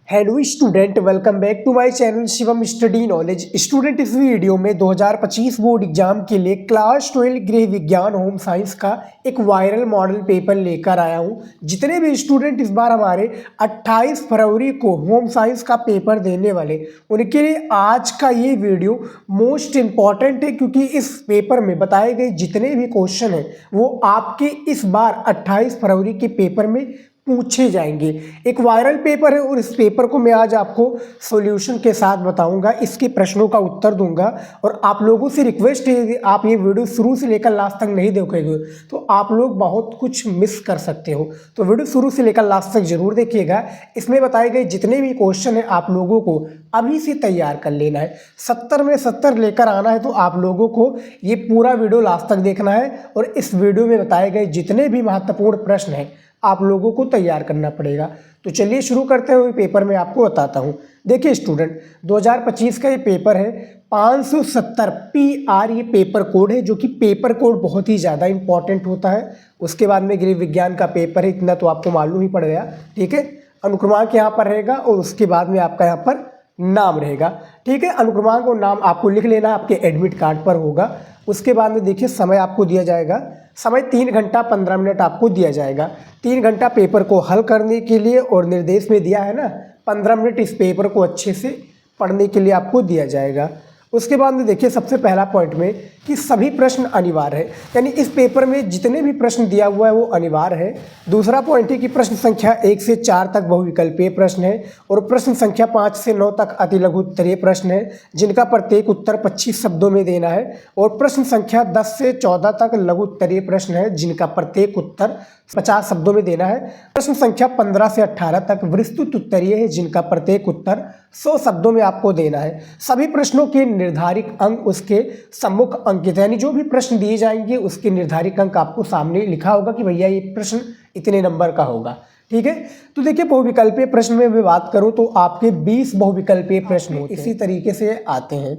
Hello student, welcome back to my channel Shivam study knowledge. Student, इस video में 2025 board exam के लिए class 12 गृह विज्ञान होम साइंस का एक वायरल मॉडल पेपर लेकर आया हूं। जितने भी स्टूडेंट इस बार हमारे 28 फरवरी को होम साइंस का पेपर देने वाले, उनके लिए आज का ये वीडियो मोस्ट इम्पॉर्टेंट है, क्योंकि इस पेपर में बताए गए जितने भी क्वेश्चन हैं वो आपके इस बार 28 फरवरी के पेपर में पूछे जाएंगे। एक वायरल पेपर है और इस पेपर को मैं आज आपको सॉल्यूशन के साथ बताऊंगा, इसके प्रश्नों का उत्तर दूंगा। और आप लोगों से रिक्वेस्ट है कि आप ये वीडियो शुरू से लेकर लास्ट तक नहीं देखेंगे तो आप लोग बहुत कुछ मिस कर सकते हो। तो वीडियो शुरू से लेकर लास्ट तक जरूर देखिएगा। इसमें बताए गए जितने भी क्वेश्चन हैं आप लोगों को अभी से तैयार कर लेना है। 70 में 70 लेकर आना है, तो आप लोगों को ये पूरा वीडियो लास्ट तक देखना है। और इस वीडियो में बताए गए जितने भी महत्वपूर्ण प्रश्न हैं आप लोगों को तैयार करना पड़ेगा। तो चलिए शुरू करते हैं। पेपर में आपको बताता हूँ। देखिए स्टूडेंट, 2025 का ये पेपर है 570 PR ये पेपर कोड है, जो कि पेपर कोड बहुत ही ज़्यादा इंपॉर्टेंट होता है। उसके बाद में गृह विज्ञान का पेपर है, इतना तो आपको मालूम ही पड़ गया। ठीक है, अनुक्रमांक यहाँ पर रहेगा और उसके बाद में आपका यहाँ पर नाम रहेगा। ठीक है, अनुक्रमांक और नाम आपको लिख लेना, आपके एडमिट कार्ड पर होगा। उसके बाद में देखिए समय आपको दिया जाएगा, समय 3 घंटा 15 मिनट आपको दिया जाएगा। 3 घंटा पेपर को हल करने के लिए, और निर्देश में दिया है ना 15 मिनट इस पेपर को अच्छे से पढ़ने के लिए आपको दिया जाएगा। उसके बाद में देखिए सबसे पहला पॉइंट में कि सभी प्रश्न अनिवार्य है, यानी इस पेपर में जितने भी प्रश्न दिया हुआ है वो अनिवार्य है। दूसरा पॉइंट है कि प्रश्न संख्या 1 से 4 तक बहुविकल्पीय प्रश्न है, और प्रश्न संख्या 5 से 9 तक अति लघु उत्तरीय प्रश्न है, जिनका प्रत्येक उत्तर 25 शब्दों में देना है। और प्रश्न संख्या 10 से 14 तक लघु उत्तरीय प्रश्न है, जिनका प्रत्येक उत्तर 50 शब्दों में देना है। प्रश्न संख्या 15 से 18 तक विस्तृत उत्तरीय है, जिनका प्रत्येक उत्तर 100 शब्दों में आपको देना है। सभी प्रश्नों के निर्धारित अंक उसके सम्मुख अंकित, यानी जो भी प्रश्न दिए जाएंगे उसके निर्धारित अंक आपको सामने लिखा होगा कि भैया ये प्रश्न इतने नंबर का होगा। ठीक है, तो देखिए बहुविकल्पीय प्रश्न में मैं बात करूं तो आपके 20 बहुविकल्पीय प्रश्न होते हैं, इसी तरीके से आते हैं।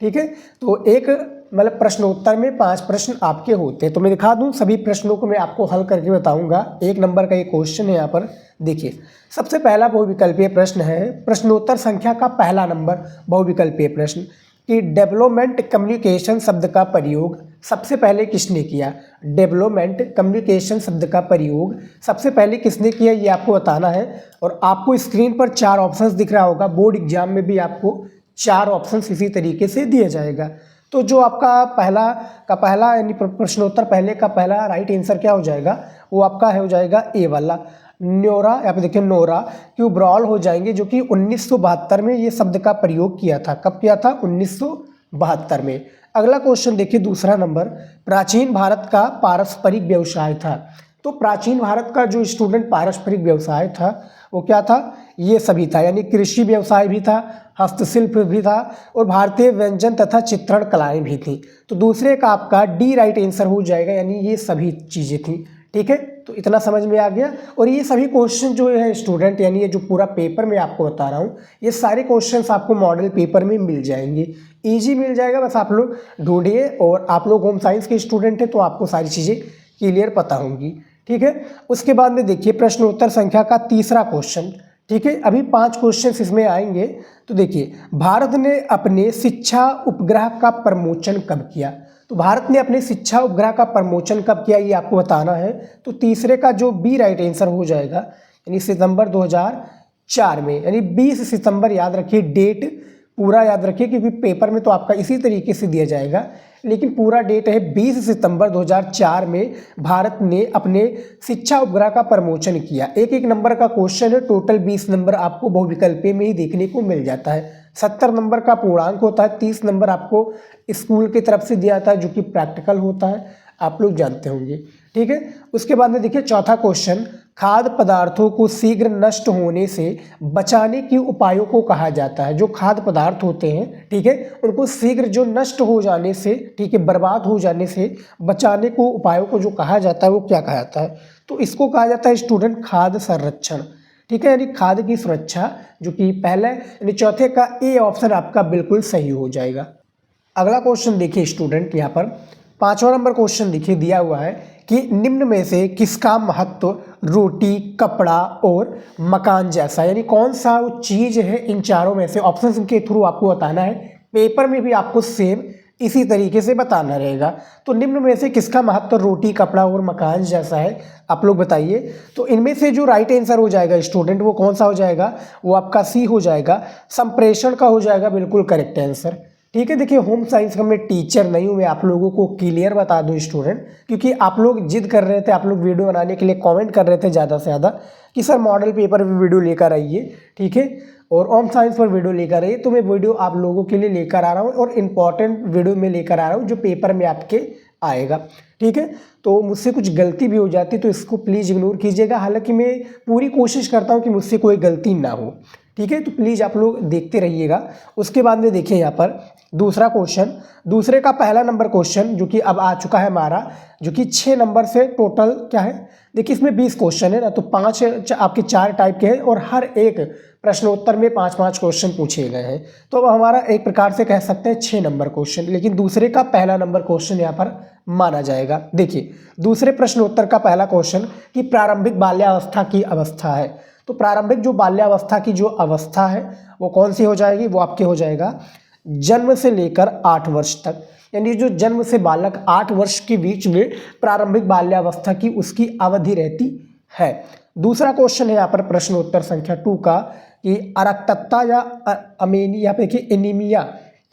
ठीक है, तो एक मतलब प्रश्नोत्तर में 5 प्रश्न आपके होते हैं। तो मैं दिखा दूं, सभी प्रश्नों को मैं आपको हल करके बताऊंगा। 1 नंबर का ये क्वेश्चन है यहाँ पर। देखिए सबसे पहला बहुविकल्पीय प्रश्न है, प्रश्नोत्तर संख्या का पहला नंबर बहुविकल्पीय प्रश्न कि डेवलपमेंट कम्युनिकेशन शब्द का प्रयोग सबसे पहले किसने किया। डेवलपमेंट कम्युनिकेशन शब्द का प्रयोग सबसे पहले किसने किया, ये आपको बताना है। और आपको स्क्रीन पर 4 ऑप्शंस दिख रहा होगा, बोर्ड एग्जाम में भी आपको 4 ऑप्शंस इसी तरीके से दिया जाएगा। तो जो आपका पहला यानी प्रश्नोत्तर पहले का पहला राइट आंसर क्या हो जाएगा, वो आपका हो जाएगा ए वाला, न्योरा। यहाँ पे देखिए नोरा क्यूब्रॉल हो जाएंगे, जो कि 1972 में ये शब्द का प्रयोग किया था। कब किया था? 1972 में। अगला क्वेश्चन देखिए दूसरा नंबर, प्राचीन भारत का पारस्परिक व्यवसाय था। तो प्राचीन भारत का जो स्टूडेंट पारस्परिक व्यवसाय था वो क्या था? ये सभी था, यानी कृषि व्यवसाय भी था, हस्तशिल्प भी था, और भारतीय व्यंजन तथा चित्रण कलाएं भी थी। तो दूसरे का आपका डी राइट आंसर हो जाएगा, यानी ये सभी चीज़ें थी। ठीक है, तो इतना समझ में आ गया। और ये सभी क्वेश्चन जो है स्टूडेंट, यानी ये जो पूरा पेपर मैं आपको बता रहा हूँ, ये सारे क्वेश्चंस आपको मॉडल पेपर में मिल जाएंगे, इजी मिल जाएगा। बस आप लोग ढूंढिए, और आप लोग होम साइंस के स्टूडेंट हैं तो आपको सारी चीज़ें क्लियर पता होंगी। ठीक है, उसके बाद में देखिए प्रश्नोत्तर संख्या का तीसरा क्वेश्चन। ठीक है, अभी 5 क्वेश्चन इसमें आएंगे। तो देखिए, भारत ने अपने शिक्षा उपग्रह का प्रमोचन कब किया। तो भारत ने अपने शिक्षा उपग्रह का प्रमोचन कब किया, ये आपको बताना है। तो तीसरे का जो बी राइट आंसर हो जाएगा, यानी सितंबर 2004 में, यानी 20 सितंबर याद रखिए, डेट पूरा याद रखिए, क्योंकि पेपर में तो आपका इसी तरीके से दिया जाएगा, लेकिन पूरा डेट है 20 सितंबर 2004 में भारत ने अपने शिक्षा उपग्रह का प्रमोचन किया। एक एक नंबर का क्वेश्चन है, टोटल 20 नंबर आपको बहुविकल्पीय में ही देखने को मिल जाता है। 70 नंबर का पूर्णांक होता है, 30 नंबर आपको स्कूल की तरफ से दिया जाता है, जो कि प्रैक्टिकल होता है, आप लोग जानते होंगे। ठीक है, उसके बाद में देखिए चौथा क्वेश्चन, खाद्य पदार्थों को शीघ्र नष्ट होने से बचाने के उपायों को कहा जाता है। जो खाद्य पदार्थ होते हैं, ठीक है, उनको शीघ्र जो नष्ट हो जाने से, ठीक है, बर्बाद हो जाने से बचाने को उपायों को जो कहा जाता है वो क्या कहा जाता है? तो इसको कहा जाता है स्टूडेंट खाद्य संरक्षण। ठीक है, यानी खाद्य की सुरक्षा, जो कि पहले यानी चौथे का ए ऑप्शन आपका बिल्कुल सही हो जाएगा। अगला क्वेश्चन देखिए स्टूडेंट, यहाँ पर 5वां नंबर क्वेश्चन देखिए दिया हुआ है कि निम्न में से किसका महत्व रोटी, कपड़ा और मकान जैसा, यानी कौन सा वो चीज़ है इन चारों में से, ऑप्शन के थ्रू आपको बताना है। पेपर में भी आपको सेम इसी तरीके से बताना रहेगा। तो निम्न में से किसका महत्व रोटी, कपड़ा और मकान जैसा है, आप लोग बताइए। तो इनमें से जो राइट आंसर हो जाएगा स्टूडेंट, वो कौन सा हो जाएगा, वो आपका सी हो जाएगा, संप्रेषण का हो जाएगा बिल्कुल करेक्ट आंसर। ठीक है, देखिए होम साइंस का मैं टीचर नहीं हूँ, मैं आप लोगों को क्लियर बता दूँ स्टूडेंट, क्योंकि आप लोग जिद कर रहे थे, आप लोग वीडियो बनाने के लिए कमेंट कर रहे थे ज़्यादा से ज़्यादा कि सर मॉडल पेपर पर वीडियो लेकर आइए, ठीक है, और होम साइंस पर वीडियो लेकर आइए। तो मैं वीडियो आप लोगों के लिए लेकर आ रहा हूँ और इम्पॉर्टेंट वीडियो में लेकर आ रहा हूँ जो पेपर में आपके आएगा। ठीक है, तो मुझसे कुछ गलती भी हो जाती तो इसको प्लीज़ इग्नोर कीजिएगा। हालांकि मैं पूरी कोशिश करता हूँ कि मुझसे कोई गलती ना हो। ठीक है, तो प्लीज़ आप लोग देखते रहिएगा। उसके बाद में देखिए यहाँ पर दूसरा क्वेश्चन, दूसरे का पहला नंबर क्वेश्चन जो कि अब आ चुका है हमारा, जो कि 6 नंबर से टोटल क्या है, देखिए इसमें 20 क्वेश्चन है ना, तो 5 आपके 4 टाइप के हैं और हर एक प्रश्नोत्तर में 5-5 क्वेश्चन पूछे गए हैं। तो अब हमारा एक प्रकार से कह सकते हैं 6 नंबर क्वेश्चन, लेकिन दूसरे का पहला नंबर क्वेश्चन यहाँ पर माना जाएगा। देखिए दूसरे प्रश्नोत्तर का पहला क्वेश्चन कि प्रारंभिक बाल्यावस्था की अवस्था है, तो प्रारंभिक जो बाल्यावस्था की जो अवस्था है वो कौन सी हो जाएगी, वो आपके हो जाएगा जन्म से लेकर 8 वर्ष तक, यानी जो जन्म से बालक 8 वर्ष के बीच में प्रारंभिक बाल्यावस्था की उसकी अवधि रहती है। दूसरा क्वेश्चन है यहाँ पर प्रश्नोत्तर संख्या 2 का कि अरक्तता या अमेनिया, यहाँ पे देखिए एनीमिया,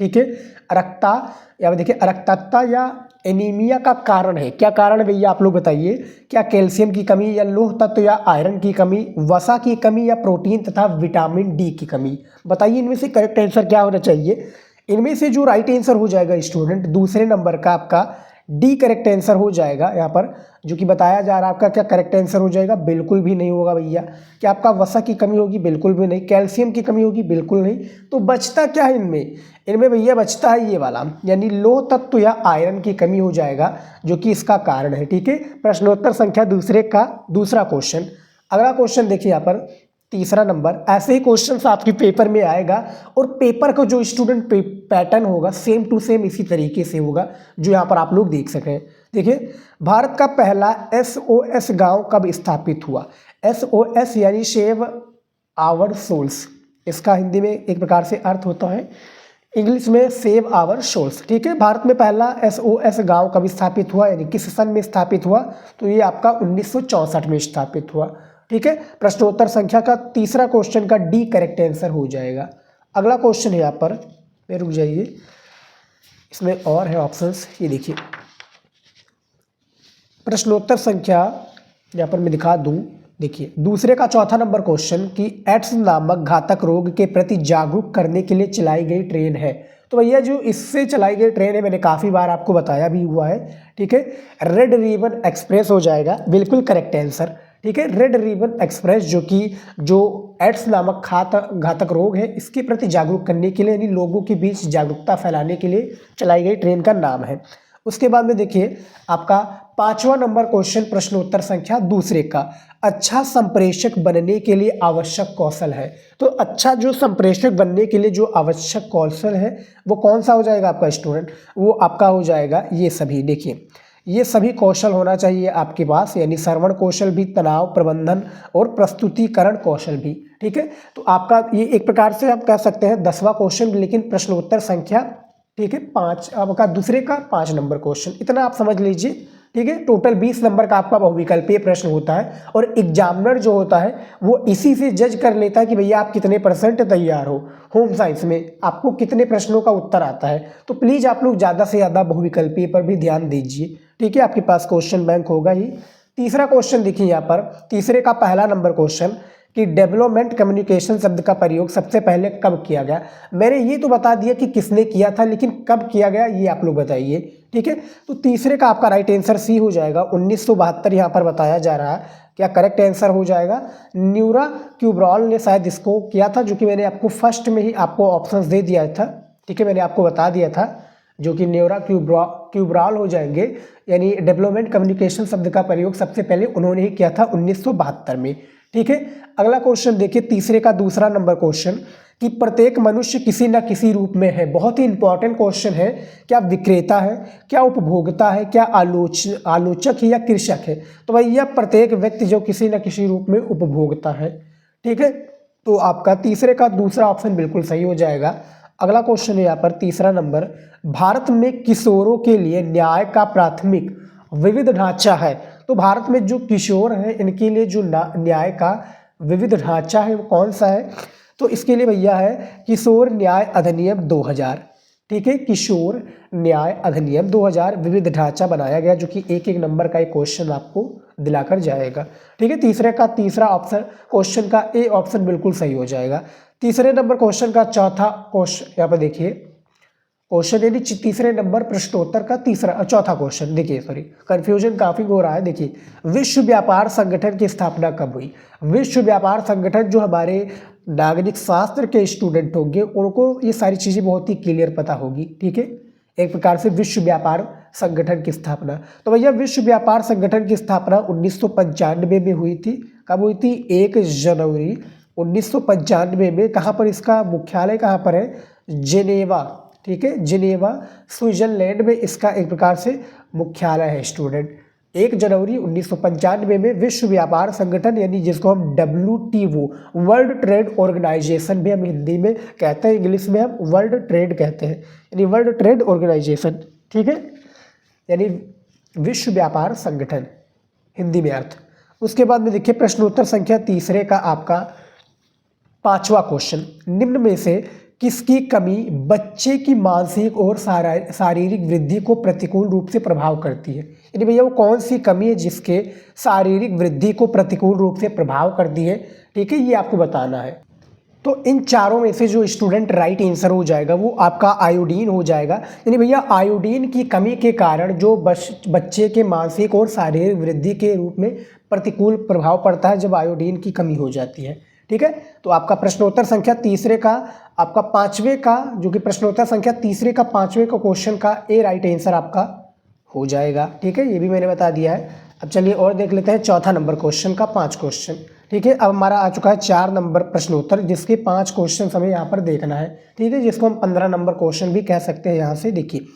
ठीक है, अरक्ता या देखिए अरक्तता या एनीमिया का कारण है, क्या कारण है भैया आप लोग बताइए। क्या कैल्शियम की कमी या लौह तत्व या आयरन की कमी, वसा की कमी या प्रोटीन तथा विटामिन डी की कमी, बताइए इनमें से करेक्ट आंसर क्या होना चाहिए। इनमें से जो राइट आंसर हो जाएगा स्टूडेंट दूसरे नंबर का आपका डी करेक्ट आंसर हो जाएगा। यहाँ पर जो कि बताया जा रहा है आपका क्या करेक्ट आंसर हो जाएगा, बिल्कुल भी नहीं होगा भैया। क्या आपका वसा की कमी होगी, बिल्कुल भी नहीं। कैल्शियम की कमी होगी, बिल्कुल नहीं। तो बचता क्या है इनमें, इनमें भैया बचता है ये वाला, यानी लौह तत्व या आयरन की कमी हो जाएगा जो कि इसका कारण है। ठीक है, प्रश्नोत्तर संख्या दूसरे का दूसरा क्वेश्चन। अगला क्वेश्चन देखिए यहाँ पर तीसरा नंबर, ऐसे ही क्वेश्चन आपके पेपर में आएगा और पेपर का जो स्टूडेंट पैटर्न होगा सेम टू सेम इसी तरीके से होगा जो यहाँ पर आप लोग देख सकें। देखिए भारत का पहला SOS गांव कब स्थापित हुआ। SOS यानी सेव आवर सोल्स, इसका हिंदी में एक प्रकार से अर्थ होता है, इंग्लिश में सेव आवर सोल्स। ठीक है, भारत में पहला SOS गांव कब स्थापित हुआ, यानी किस सन में स्थापित हुआ, तो ये आपका 1964 में स्थापित हुआ। ठीक है, प्रश्नोत्तर संख्या का तीसरा क्वेश्चन का डी करेक्ट आंसर हो जाएगा। अगला क्वेश्चन है यहाँ पर, रुक जाइए, इसमें और है ऑप्शंस, ये देखिए प्रश्नोत्तर संख्या यहाँ पर मैं दिखा दूँ। देखिए दूसरे का चौथा नंबर क्वेश्चन कि एड्स नामक घातक रोग के प्रति जागरूक करने के लिए चलाई गई ट्रेन है। तो भैया जो इससे चलाई गई ट्रेन है मैंने काफ़ी बार आपको बताया भी हुआ है। ठीक है, रेड रिबन एक्सप्रेस हो जाएगा, बिल्कुल करेक्ट आंसर। ठीक है, रेड रिबन एक्सप्रेस जो कि जो एड्स नामक घातक रोग है इसके प्रति जागरूक करने के लिए, यानी लोगों के बीच जागरूकता फैलाने के लिए चलाई गई ट्रेन का नाम है। उसके बाद में देखिए आपका पांचवा नंबर क्वेश्चन प्रश्नोत्तर संख्या दूसरे का, अच्छा संप्रेषक बनने के लिए आवश्यक कौशल है। तो अच्छा जो संप्रेषक बनने के लिए जो आवश्यक कौशल है वो कौन सा हो जाएगा आपका स्टूडेंट, वो आपका हो जाएगा ये सभी। देखिए ये सभी कौशल होना चाहिए आपके पास, यानी श्रवण कौशल भी, तनाव प्रबंधन और प्रस्तुतिकरण कौशल भी। ठीक है, तो आपका ये एक प्रकार से आप कह सकते हैं 10वां क्वेश्चन, लेकिन प्रश्नोत्तर संख्या ठीक है 5, आपका दूसरे का 5 नंबर क्वेश्चन, इतना आप समझ लीजिए। ठीक है, टोटल 20 नंबर का आपका बहुविकल्पीय प्रश्न होता है और एग्जामिनर जो होता है वो इसी से जज कर लेता है कि भैया आप कितने % तैयार हो, होम साइंस में आपको कितने प्रश्नों का उत्तर आता है। तो प्लीज़ आप लोग ज़्यादा से ज़्यादा बहुविकल्पीय पर भी ध्यान दीजिए। ठीक है, आपके पास क्वेश्चन बैंक होगा ही। तीसरा क्वेश्चन देखिए यहाँ पर, तीसरे का पहला नंबर क्वेश्चन कि डेवलपमेंट कम्युनिकेशन शब्द का प्रयोग सबसे पहले कब किया गया। मैंने ये तो बता दिया कि किसने किया था, लेकिन कब किया गया ये आप लोग बताइए। ठीक है, तो तीसरे का आपका राइट आंसर सी हो जाएगा, 1972 यहाँ पर बताया जा रहा है। क्या करेक्ट आंसर हो जाएगा, न्यूरा क्यूब्रॉल ने शायद इसको किया था, जो कि मैंने आपको फर्स्ट में ही आपको ऑप्शंस दे दिया था। ठीक है, मैंने आपको बता दिया था जो कि न्यूरा क्यूब्रॉल हो जाएंगे, यानी डेवलपमेंट कम्युनिकेशन शब्द का प्रयोग सबसे पहले उन्होंने ही किया था 1972 में। ठीक है, अगला क्वेश्चन देखिए तीसरे का दूसरा नंबर क्वेश्चन कि प्रत्येक मनुष्य किसी न किसी रूप में है। बहुत ही इंपॉर्टेंट क्वेश्चन है। क्या विक्रेता है, क्या उपभोक्ता है, क्या आलोचक है या कृषक है? तो भाई यह प्रत्येक व्यक्ति जो किसी न किसी रूप में उपभोक्ता है। ठीक है, तो आपका तीसरे का दूसरा ऑप्शन बिल्कुल सही हो जाएगा। अगला क्वेश्चन है यहाँ पर तीसरा नंबर, भारत में किशोरों के लिए न्याय का प्राथमिक विविध ढांचा है। तो भारत में जो किशोर हैं इनके लिए जो न्याय का विविध ढांचा है वो कौन सा है? तो इसके लिए भैया है किशोर न्याय अधिनियम 2000। ठीक है, किशोर न्याय अधिनियम 2000 विविध ढांचा बनाया गया, जो कि एक एक नंबर का एक क्वेश्चन आपको दिलाकर जाएगा। ठीक है, तीसरे का तीसरा ऑप्शन क्वेश्चन का ए ऑप्शन बिल्कुल सही हो जाएगा। तीसरे नंबर क्वेश्चन का चौथा क्वेश्चन यहाँ पर देखिए, क्वेश्चन यानी तीसरे नंबर प्रश्नोत्तर का चौथा क्वेश्चन देखिए, सॉरी कंफ्यूजन काफी हो रहा है। देखिए, विश्व व्यापार संगठन की स्थापना कब हुई? विश्व व्यापार संगठन, जो हमारे नागरिक शास्त्र के स्टूडेंट होंगे उनको ये सारी चीजें बहुत ही क्लियर पता होगी। ठीक है, एक प्रकार से विश्व व्यापार संगठन की स्थापना, तो भैया विश्व व्यापार संगठन की स्थापना 1995 में हुई थी। कब हुई थी? 1 जनवरी 1995 में। कहाँ पर इसका मुख्यालय कहाँ पर है? जेनेवा। ठीक है, जिनेवा स्विट्जरलैंड में इसका एक प्रकार से मुख्यालय है स्टूडेंट। 1 जनवरी 1995 में विश्व व्यापार संगठन, यानी जिसको हम WTO वर्ल्ड ट्रेड ऑर्गेनाइजेशन भी हम हिंदी में कहते हैं, इंग्लिश में हम वर्ल्ड ट्रेड कहते हैं, यानी वर्ल्ड ट्रेड ऑर्गेनाइजेशन। ठीक है, यानी विश्व व्यापार संगठन हिंदी में अर्थ। उसके बाद में देखिए प्रश्नोत्तर संख्या तीसरे का आपका पांचवा क्वेश्चन, निम्न में से किसकी कमी बच्चे की मानसिक और शारीरिक वृद्धि को प्रतिकूल रूप से प्रभाव करती है? यानी भैया वो कौन सी कमी है जिसके शारीरिक वृद्धि को प्रतिकूल रूप से प्रभाव करती है? ठीक है, ये आपको बताना है। तो इन चारों में से जो स्टूडेंट राइट आंसर हो जाएगा वो आपका आयोडीन हो जाएगा। यानी भैया आयोडीन की कमी के कारण जो बच्चे के मानसिक और शारीरिक वृद्धि के रूप में प्रतिकूल प्रभाव पड़ता है जब आयोडीन की कमी हो जाती है। ठीक है, तो आपका प्रश्नोत्तर संख्या तीसरे का आपका पांचवें का, जो कि प्रश्नोत्तर संख्या तीसरे का पांचवें का क्वेश्चन का ए राइट आंसर आपका हो जाएगा। ठीक है, ये भी मैंने बता दिया है। अब चलिए और देख लेते हैं चौथा नंबर क्वेश्चन का 5 क्वेश्चन। ठीक है, अब हमारा आ चुका है 4 नंबर प्रश्नोत्तर, जिसके 5 क्वेश्चन हमें यहाँ पर देखना है। ठीक है, जिसको हम 15 नंबर क्वेश्चन भी कह सकते हैं। यहाँ से देखिए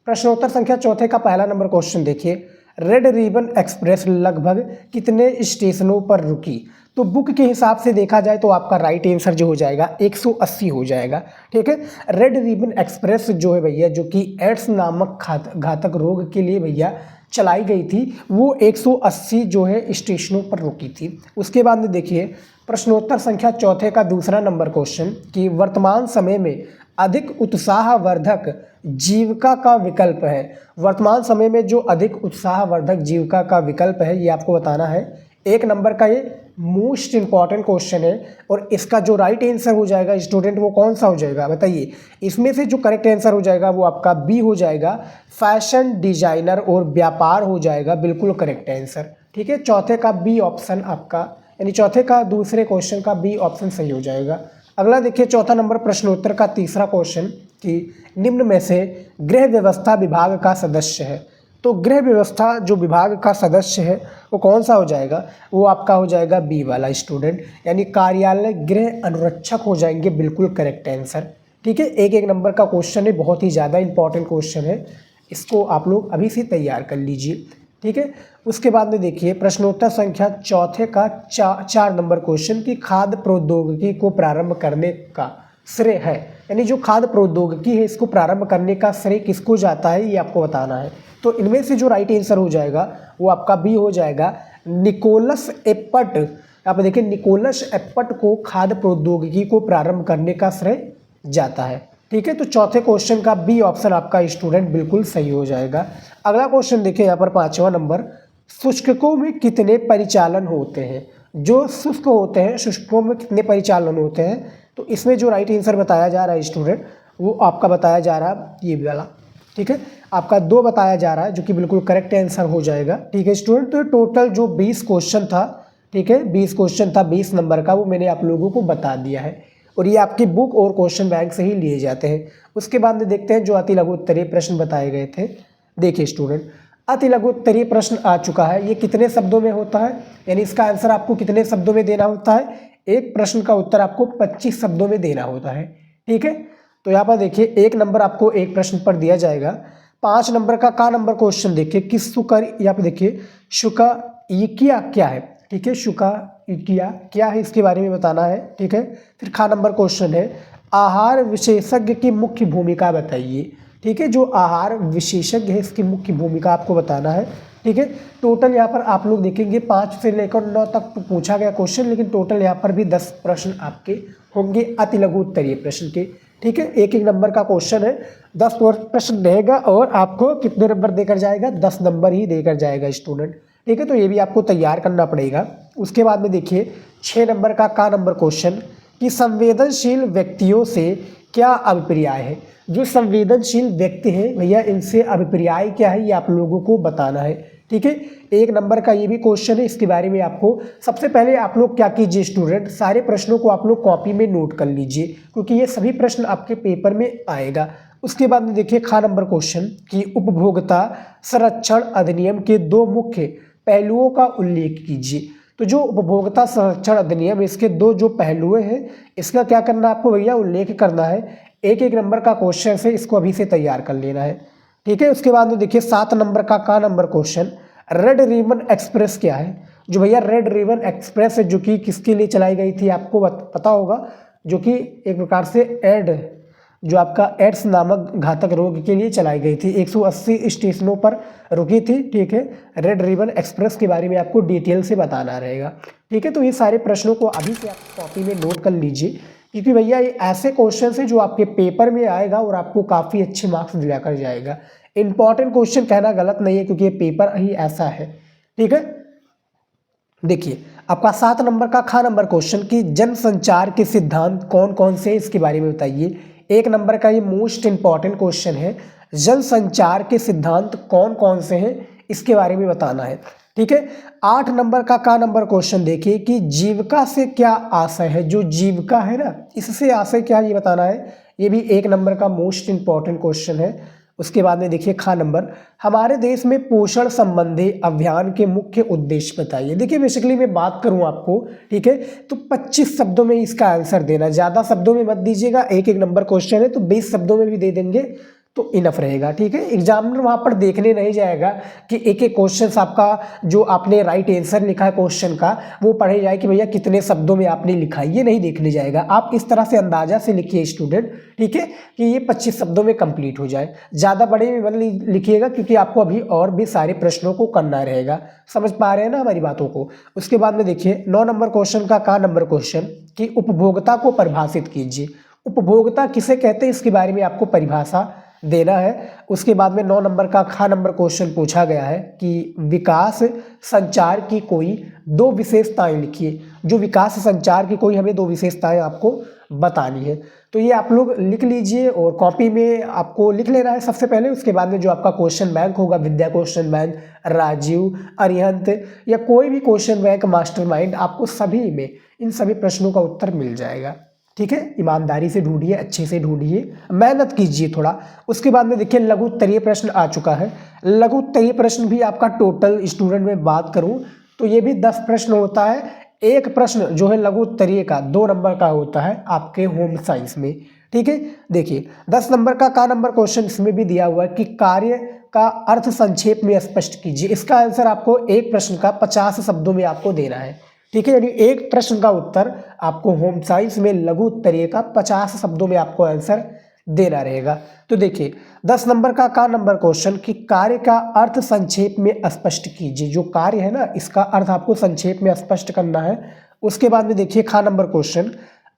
प्रश्नोत्तर संख्या चौथे का पहला नंबर क्वेश्चन देखिए, रेड रिबन एक्सप्रेस लगभग कितने स्टेशनों पर रुकी? तो बुक के हिसाब से देखा जाए तो आपका राइट आंसर जो हो जाएगा 180 हो जाएगा। ठीक है, रेड रिबन एक्सप्रेस जो है भैया, जो कि एड्स नामक घातक रोग के लिए भैया चलाई गई थी, वो 180 जो है स्टेशनों पर रुकी थी। उसके बाद में देखिए प्रश्नोत्तर संख्या चौथे का दूसरा नंबर क्वेश्चन कि वर्तमान समय में अधिक उत्साहवर्धक जीविका का विकल्प है। वर्तमान समय में जो अधिक उत्साहवर्धक जीविका का विकल्प है ये आपको बताना है। 1 नंबर का ये मोस्ट इंपॉर्टेंट क्वेश्चन है और इसका जो राइट आंसर हो जाएगा स्टूडेंट वो कौन सा हो जाएगा बताइए? इसमें से जो करेक्ट आंसर हो जाएगा वो आपका बी हो जाएगा, फैशन डिजाइनर और व्यापार हो जाएगा बिल्कुल करेक्ट आंसर। ठीक है, चौथे का बी ऑप्शन आपका, यानी चौथे का दूसरे क्वेश्चन का बी ऑप्शन सही हो जाएगा। अगला देखिए चौथा नंबर प्रश्नोत्तर का तीसरा क्वेश्चन कि निम्न में से गृह व्यवस्था विभाग का सदस्य है। तो गृह व्यवस्था जो विभाग का सदस्य है वो कौन सा हो जाएगा? वो आपका हो जाएगा बी वाला स्टूडेंट, यानी कार्यालय गृह अनुरक्षक हो जाएंगे बिल्कुल करेक्ट आंसर। ठीक है, एक एक नंबर का क्वेश्चन है, बहुत ही ज़्यादा इंपॉर्टेंट क्वेश्चन है, इसको आप लोग अभी से तैयार कर लीजिए। ठीक है, उसके बाद में देखिए प्रश्नोत्तर संख्या चौथे का 4 नंबर क्वेश्चन की खाद्य प्रौद्योगिकी को प्रारंभ करने का श्रेय है, यानी जो खाद्य प्रौद्योगिकी है इसको प्रारंभ करने का श्रेय किसको जाता है ये आपको बताना है। तो इनमें से जो राइट आंसर हो जाएगा वो आपका बी हो जाएगा, निकोलस एप्पट। आप देखिए निकोलस एप्पट को खाद्य प्रौद्योगिकी को प्रारंभ करने का श्रेय जाता है। ठीक है, तो चौथे क्वेश्चन का बी ऑप्शन आपका स्टूडेंट बिल्कुल सही हो जाएगा। अगला क्वेश्चन देखिए यहाँ पर 5वां नंबर, शुष्कों में कितने परिचालन होते हैं? जो शुष्क होते हैं शुष्कों में कितने परिचालन होते हैं? तो इसमें जो राइट आंसर बताया जा रहा है स्टूडेंट वो आपका बताया जा रहा है ये वाला। ठीक है, आपका 2 बताया जा रहा है जो कि बिल्कुल करेक्ट आंसर हो जाएगा। ठीक है स्टूडेंट, तो टोटल जो 20 क्वेश्चन था, ठीक है 20 क्वेश्चन था 20 नंबर का, वो मैंने आप लोगों को बता दिया है और ये आपकी बुक और क्वेश्चन बैंक से ही लिए जाते हैं। उसके बाद में देखते हैं जो अति लघु उत्तरीय प्रश्न बताए गए थे। देखिए स्टूडेंट, अति लघु उत्तरीय प्रश्न आ चुका है, ये कितने शब्दों में होता है, यानी इसका आंसर आपको कितने शब्दों में देना होता है? एक प्रश्न का उत्तर आपको 25 शब्दों में देना होता है। ठीक है, तो यहाँ पर देखिए 1 नंबर आपको एक प्रश्न पर दिया जाएगा। 5 नंबर का नंबर क्वेश्चन देखिए कि सुकर, यहाँ पे देखिए शुका इकिया क्या है। ठीक है, शुका इकिया क्या है इसके बारे में बताना है। ठीक है, फिर खा नंबर क्वेश्चन है आहार विशेषज्ञ की मुख्य भूमिका बताइए। ठीक है, जो आहार विशेषज्ञ है इसकी मुख्य भूमिका आपको बताना है। ठीक है, टोटल यहाँ पर आप लोग देखेंगे 5 से लेकर 9 तक तो पूछा गया क्वेश्चन, लेकिन टोटल यहाँ पर भी 10 प्रश्न आपके होंगे अति लघु उत्तरीय प्रश्न के। ठीक है, एक नंबर का क्वेश्चन है, 10 प्रश्न रहेगा और आपको कितने नंबर देकर जाएगा, 10 नंबर ही देकर जाएगा स्टूडेंट। ठीक है, तो ये भी आपको तैयार करना पड़ेगा। उसके बाद में देखिए 6 नंबर का नंबर क्वेश्चन कि संवेदनशील व्यक्तियों से क्या अभिप्राय है। जो संवेदनशील व्यक्ति हैं भैया इनसे अभिप्राय क्या है ये आप लोगों को बताना है। ठीक है, 1 नंबर का ये भी क्वेश्चन है, इसके बारे में आपको सबसे पहले आप लोग क्या कीजिए स्टूडेंट, सारे प्रश्नों को आप लोग कॉपी में नोट कर लीजिए क्योंकि ये सभी प्रश्न आपके पेपर में आएगा। उसके बाद में देखिए खा नंबर क्वेश्चन कि उपभोक्ता संरक्षण अधिनियम के 2 मुख्य पहलुओं का उल्लेख कीजिए। तो जो उपभोक्ता संरक्षण अधिनियम इसके 2 जो पहलू हैं इसका क्या करना है आपको भैया, उल्लेख करना है। एक नंबर का क्वेश्चन से इसको अभी से तैयार कर लेना है। ठीक है, उसके बाद में देखिए 7 नंबर का number question red ribbon express क्या है। जो भैया रेड रिबन एक्सप्रेस है जो कि किसके लिए चलाई गई थी आपको पता होगा, जो कि एक प्रकार से जो आपका एड्स नामक घातक रोग के लिए चलाई गई थी, 180 स्टेशनों पर रुकी थी। ठीक है, रेड रिबन एक्सप्रेस के बारे में आपको डिटेल से बताना रहेगा। ठीक है, तो ये सारे प्रश्नों को अभी से आप कॉपी में नोट कर लीजिए क्योंकि भैया ये ऐसे क्वेश्चन है जो आपके पेपर में आएगा और आपको काफ़ी अच्छे मार्क्स दिला कर जाएगा। इंपॉर्टेंट क्वेश्चन कहना गलत नहीं है क्योंकि ये पेपर ही ऐसा है। ठीक है, देखिए आपका 7 नंबर का खा नंबर क्वेश्चन कि जनसंचार के सिद्धांत कौन कौन से हैं इसके बारे में बताइए। 1 नंबर का ये मोस्ट इंपॉर्टेंट क्वेश्चन है, जनसंचार के सिद्धांत कौन कौन से हैं इसके बारे में बताना है। ठीक है, 8 नंबर का नंबर क्वेश्चन देखिए कि जीविका से क्या आशय है। जो जीविका है ना इससे आशय क्या ये बताना है, ये भी 1 नंबर का मोस्ट इंपॉर्टेंट क्वेश्चन है। उसके बाद में देखिए खा नंबर हमारे देश में पोषण संबंधी अभियान के मुख्य उद्देश्य बताइए। देखिए बेसिकली मैं बात करूं आपको, ठीक है, तो 25 शब्दों में इसका आंसर देना, ज़्यादा शब्दों में मत दीजिएगा। एक नंबर क्वेश्चन है तो 20 शब्दों में भी दे देंगे तो इनफ रहेगा। ठीक है, एग्जामिनर वहाँ पर देखने नहीं जाएगा कि एक क्वेश्चन आपका जो आपने राइट आंसर लिखा है क्वेश्चन का वो पढ़े जाए कि भैया कितने शब्दों में आपने लिखा है, ये नहीं देखने जाएगा। आप इस तरह से अंदाजा से लिखिए स्टूडेंट, ठीक है, कि ये 25 शब्दों में कंप्लीट हो जाए। ज़्यादा बड़े में मत लिखिएगा क्योंकि आपको अभी और भी सारे प्रश्नों को करना रहेगा। समझ पा रहे हैं ना हमारी बातों को। उसके बाद में देखिए 9 नंबर क्वेश्चन का नंबर क्वेश्चन कि उपभोक्ता को परिभाषित कीजिए। उपभोक्ता किसे कहते हैं इसके बारे में आपको परिभाषा देना है। उसके बाद में 9 नंबर का खा नंबर क्वेश्चन पूछा गया है कि विकास संचार की कोई 2 विशेषताएं लिखिए। जो विकास संचार की कोई हमें 2 विशेषताएं आपको बतानी है। तो ये आप लोग लिख लीजिए और कॉपी में आपको लिख लेना है सबसे पहले। उसके बाद में जो आपका क्वेश्चन बैंक होगा, विद्या क्वेश्चन बैंक, राजीव, अरिहंत या कोई भी क्वेश्चन बैंक, मास्टरमाइंड, आपको सभी में इन सभी प्रश्नों का उत्तर मिल जाएगा। ठीक है, ईमानदारी से ढूंढिए, अच्छे से ढूंढिए, मेहनत कीजिए थोड़ा। उसके बाद में देखिए लघु उत्तरीय प्रश्न आ चुका है। लघु उत्तरीय प्रश्न भी आपका टोटल स्टूडेंट में बात करूं तो ये भी 10 प्रश्न होता है। एक प्रश्न जो है लघु उत्तरीय का 2 नंबर का होता है आपके होम साइंस में। ठीक है, देखिए 10 नंबर का नंबर क्वेश्चन इसमें भी दिया हुआ है कि कार्य का अर्थ संक्षेप में स्पष्ट कीजिए। इसका आंसर आपको एक प्रश्न का 50 शब्दों में आपको देना है। ठीक है, यानी एक प्रश्न का उत्तर आपको होम साइंस में लघु उत्तरीय का 50 शब्दों में आपको आंसर देना रहेगा। तो देखिए 10 नंबर का नंबर क्वेश्चन कि कार्य का अर्थ संक्षेप में स्पष्ट कीजिए। जो कार्य है ना इसका अर्थ आपको संक्षेप में स्पष्ट करना है। उसके बाद में देखिए खा नंबर क्वेश्चन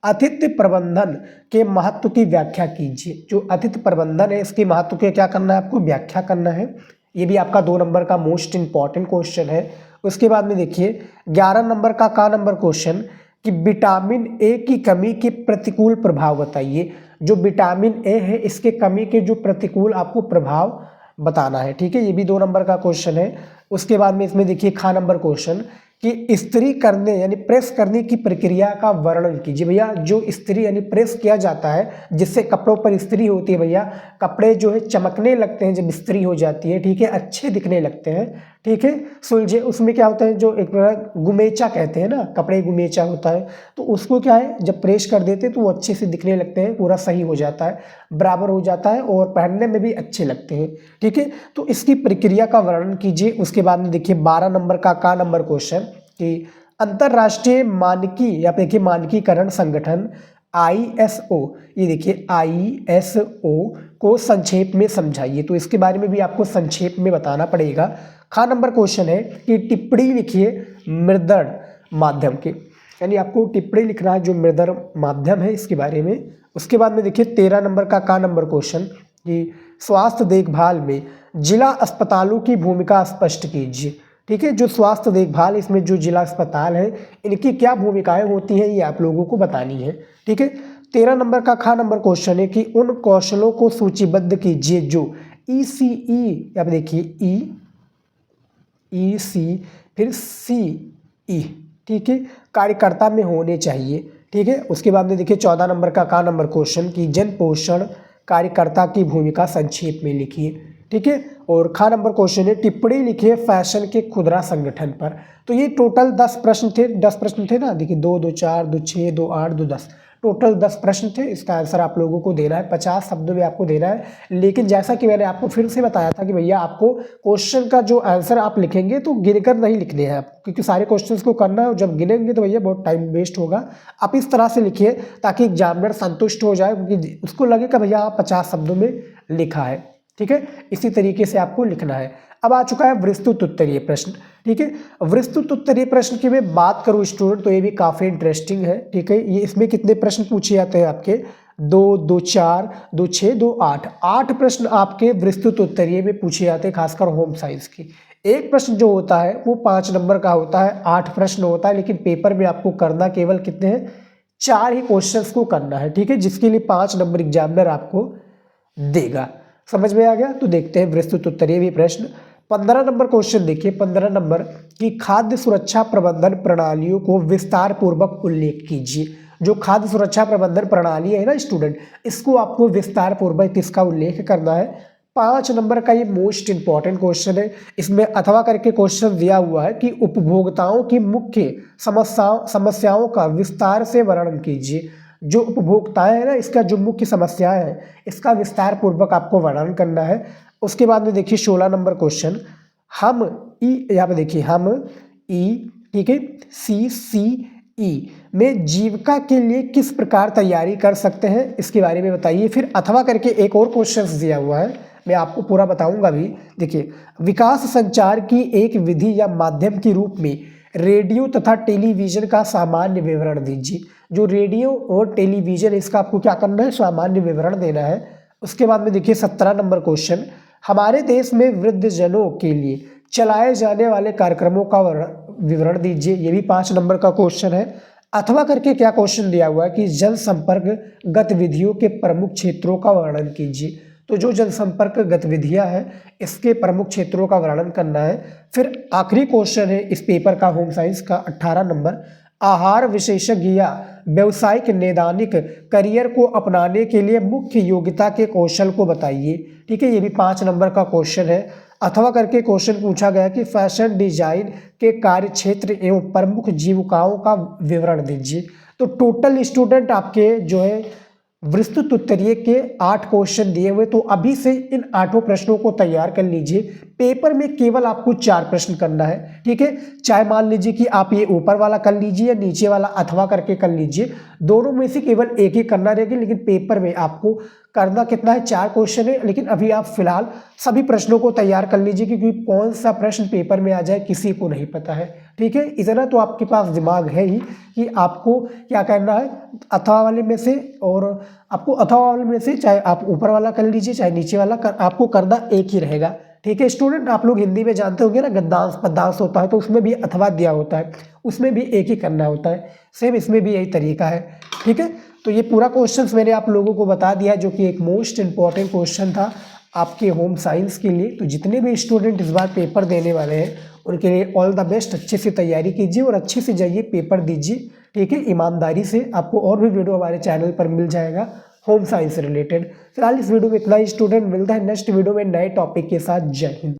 अतिथि प्रबंधन के महत्व की व्याख्या कीजिए। जो अतिथि प्रबंधन है इसके महत्व के क्या करना है आपको व्याख्या करना है। ये भी आपका 2 नंबर का मोस्ट इंपॉर्टेंट क्वेश्चन है। उसके बाद में देखिए 11 नंबर का नंबर क्वेश्चन कि विटामिन ए की कमी के प्रतिकूल प्रभाव बताइए। जो विटामिन ए है इसके कमी के जो प्रतिकूल आपको प्रभाव बताना है। ठीक है, ये भी 2 नंबर का क्वेश्चन है। उसके बाद में इसमें देखिए खा नंबर क्वेश्चन कि इस्त्री करने यानी प्रेस करने की प्रक्रिया का वर्णन कीजिए। भैया जो इस्त्री यानी प्रेस किया जाता है जिससे कपड़ों पर इस्त्री होती है, भैया कपड़े जो है चमकने लगते हैं जब इस्त्री हो जाती है, ठीक है, अच्छे दिखने लगते हैं। ठीक है। सुलझे उसमें क्या होता है, जो एक गुमेचा कहते हैं ना, कपड़े गुमेचा होता है, तो उसको क्या है जब प्रेस कर देते हैं तो वो अच्छे से दिखने लगते हैं, पूरा सही हो जाता है, बराबर हो जाता है और पहनने में भी अच्छे लगते हैं। ठीक है, तो इसकी प्रक्रिया का वर्णन कीजिए। उसके बाद में देखिए 12 नंबर का नंबर क्वेश्चन कि अंतरराष्ट्रीय मानकी या देखिए मानकीकरण संगठन ISO, ये देखिए ISO को संक्षेप में समझाइए। तो इसके बारे में भी आपको संक्षेप में बताना पड़ेगा। नंबर क्वेश्चन है कि टिप्पणी लिखिए मृदण माध्यम के, यानी आपको टिप्पणी लिखना है जो मृदण माध्यम है इसके बारे में। उसके बाद में देखिए 13 नंबर का नंबर क्वेश्चन कि स्वास्थ्य देखभाल में जिला अस्पतालों की भूमिका स्पष्ट कीजिए। ठीक है, जो स्वास्थ्य देखभाल इसमें जो जिला अस्पताल है इनकी क्या भूमिकाएं होती हैं ये आप लोगों को बतानी है। ठीक है, 13 नंबर का नंबर क्वेश्चन है कि उन कौशलों को सूचीबद्ध कीजिए जो ECE, यहाँ पे देखिए EC फिर CE, ठीक है, कार्यकर्ता में होने चाहिए। ठीक है, उसके बाद में देखिए 14 नंबर का नंबर क्वेश्चन कि जन पोषण कार्यकर्ता की भूमिका संक्षेप में लिखिए। ठीक है, और नंबर क्वेश्चन है टिप्पणी लिखिए फैशन के खुदरा संगठन पर। तो ये टोटल 10 प्रश्न थे ना, देखिए 2 2 4 2 6 2 8 2 10, टोटल 10 प्रश्न थे। इसका आंसर आप लोगों को देना है, 50 शब्दों में आपको देना है। लेकिन जैसा कि मैंने आपको फिर से बताया था कि भैया आपको क्वेश्चन का जो आंसर आप लिखेंगे तो गिनकर नहीं लिखने हैं आपको, क्योंकि सारे क्वेश्चंस को करना है और जब गिनेंगे तो भैया बहुत टाइम वेस्ट होगा। आप इस तरह से लिखिए ताकि एग्जामिनर संतुष्ट हो जाए, क्योंकि उसको लगे कि भैया आप 50 शब्दों में लिखा है। ठीक है, इसी तरीके से आपको लिखना है। अब आ चुका है विस्तृत उत्तरीय प्रश्न। ठीक है, विस्तृत उत्तरीय प्रश्न की मैं बात करूं स्टूडेंट तो ये भी काफ़ी इंटरेस्टिंग है। ठीक है, ये इसमें कितने प्रश्न पूछे जाते हैं आपके 2 2 4 2 6 2 8, 8 प्रश्न आपके विस्तृत उत्तरीय में पूछे जाते हैं, खासकर होम साइंस की। एक प्रश्न जो होता है वो 5 नंबर का होता है, 8 प्रश्न होता है, लेकिन पेपर में आपको करना केवल कितने हैं, 4 ही क्वेश्चन को करना है। ठीक है, जिसके लिए 5 नंबर एग्जामिनर आपको देगा। समझ में आ गया? तो देखते हैं विस्तृत उत्तरीय भी प्रश्न। 15 नंबर क्वेश्चन देखिए, 15 नंबर की खाद्य सुरक्षा प्रबंधन प्रणालियों को विस्तार पूर्वक उल्लेख कीजिए। जो खाद्य सुरक्षा प्रबंधन प्रणाली है ना स्टूडेंट, इसको आपको विस्तार पूर्वक इसका उल्लेख करना है। 5 नंबर का ये मोस्ट इंपॉर्टेंट क्वेश्चन है। इसमें अथवा करके क्वेश्चन दिया हुआ है कि उपभोक्ताओं की मुख्य समस्याओं का विस्तार से वर्णन कीजिए। जो उपभोक्ताएं हैं ना, इसका जो मुख्य समस्या है इसका विस्तार पूर्वक आपको वर्णन करना है। उसके बाद में देखिए 16 नंबर क्वेश्चन, हम यहाँ पे देखिए हम ठीक है CCE में जीविका के लिए किस प्रकार तैयारी कर सकते हैं, इसके बारे में बताइए। फिर अथवा करके एक और क्वेश्चन दिया हुआ है, मैं आपको पूरा बताऊंगा भी। देखिए, विकास संचार की एक विधि या माध्यम के रूप में रेडियो तथा टेलीविजन का सामान्य विवरण दीजिए। जो रेडियो और टेलीविजन इसका आपको क्या करना है, सामान्य विवरण देना है। उसके बाद में देखिए 17 नंबर क्वेश्चन, हमारे देश में वृद्धजनों के लिए चलाए जाने वाले कार्यक्रमों का विवरण दीजिए। ये भी 5 नंबर का क्वेश्चन है। अथवा करके क्या क्वेश्चन दिया हुआ है कि जनसंपर्क गतिविधियों के प्रमुख क्षेत्रों का वर्णन कीजिए। तो जो जनसंपर्क गतिविधियां हैं इसके प्रमुख क्षेत्रों का वर्णन करना है। फिर आखिरी क्वेश्चन है इस पेपर का होम साइंस का 18 नंबर, आहार विशेषज्ञ या व्यवसायिक नैदानिक करियर को अपनाने के लिए मुख्य योग्यता के कौशल को बताइए। ठीक है, ये भी 5 नंबर का क्वेश्चन है। अथवा करके क्वेश्चन पूछा गया कि फैशन डिजाइन के कार्य क्षेत्र एवं प्रमुख जीविकाओं का विवरण दीजिए। तो टोटल स्टूडेंट आपके जो है विस्तृत उत्तरीय के 8 क्वेश्चन दिए हुए, तो अभी से इन 8 प्रश्नों को तैयार कर लीजिए। पेपर में केवल आपको 4 प्रश्न करना है। ठीक है, चाहे मान लीजिए कि आप ये ऊपर वाला कर लीजिए या नीचे वाला अथवा करके कर लीजिए, दोनों में से केवल एक ही करना रहेगा। लेकिन पेपर में आपको करना कितना है, 4 क्वेश्चन है। लेकिन अभी आप फिलहाल सभी प्रश्नों को तैयार कर लीजिए, क्योंकि कौन सा प्रश्न पेपर में आ जाए किसी को नहीं पता है। ठीक है, इतना तो आपके पास दिमाग है ही कि आपको क्या करना है, अथवा वाले में से, और आपको अथवा वाले में से चाहे आप ऊपर वाला कर लीजिए चाहे नीचे वाला आपको करना एक ही रहेगा। ठीक है स्टूडेंट, आप लोग हिंदी में जानते होंगे ना, गद्यांश पद्यांश होता है तो उसमें भी अथवा दिया होता है, उसमें भी एक ही करना होता है। सेम इसमें भी यही तरीका है। ठीक है, तो ये पूरा क्वेश्चन मैंने आप लोगों को बता दिया, जो कि एक मोस्ट इंपॉर्टेंट क्वेश्चन था आपके होम साइंस के लिए। तो जितने भी स्टूडेंट इस बार पेपर देने वाले हैं उनके लिए ऑल द बेस्ट, अच्छे से तैयारी कीजिए और अच्छे से जाइए पेपर दीजिए। ठीक है, ईमानदारी से। आपको और भी वीडियो हमारे चैनल पर मिल जाएगा होम साइंस से रिलेटेड। फिलहाल इस वीडियो में इतना ही स्टूडेंट, मिलता है नेक्स्ट वीडियो में नए टॉपिक के साथ। जय हिंद।